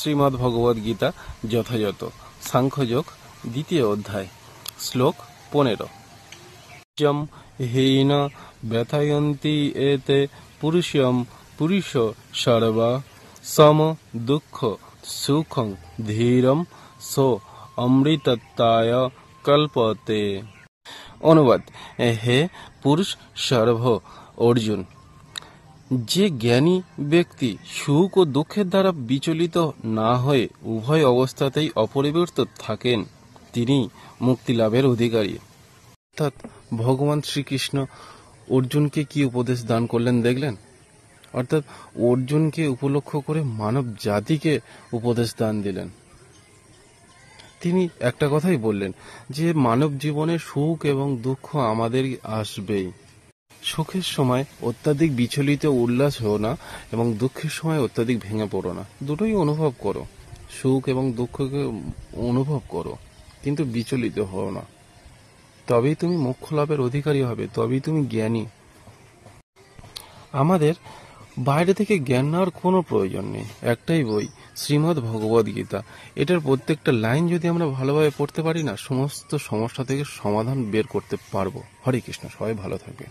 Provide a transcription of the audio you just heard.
শ্রীমদ্ ভগবদ গীতা যথাযথ সাংখ্যযোগ দ্বিতীয় অধ্যায় শ্লোক 15 যম হীন ব্যথয়ন্তি এতে পুরুষম পুরুষ সর্বা সম দুঃখ সুখং ধীরম সো অমৃতত্বায় কল্পতে। অনুবাদ: হে পুরুষ সর্ব অর্জুন, যে জ্ঞানী ব্যক্তি সুখ ও দুঃখের দ্বারা বিচলিত না হয়ে উভয় অবস্থাতেই অপরিবর্তিত থাকেন, তিনি মুক্তি লাভের অধিকারী। অর্থাৎ ভগবান শ্রীকৃষ্ণ অর্জুনকে কি উপদেশ দান করলেন দেখলেন? অর্থাৎ অর্জুনকে উপলক্ষ করে মানব জাতিকে উপদেশ দান দিলেন। তিনি একটা কথাই বললেন যে মানব জীবনে সুখ এবং দুঃখ আমাদের আসবেই। সুখের সময় অত্যাধিক বিচলিত উল্লাস হও না এবং দুঃখের সময় অত্যাধিক ভেঙে পড়ো না। দুটোই অনুভব করো, সুখ এবং দুঃখকে অনুভব করো, কিন্তু বিচলিত হও না। তবেই তুমি মোক্ষ লাভের অধিকারী হবে, তবেই তুমি জ্ঞানী। আমাদের বাইরে থেকে জ্ঞান নেওয়ার কোনো প্রয়োজন নেই। একটাই বই, শ্রীমদ্ ভগবদ গীতা। এটার প্রত্যেকটা লাইন যদি আমরা ভালোভাবে পড়তে পারি না, সমস্ত সমস্যা থেকে সমাধান বের করতে পারবো। হরে কৃষ্ণ, সবাই ভালো থাকবে।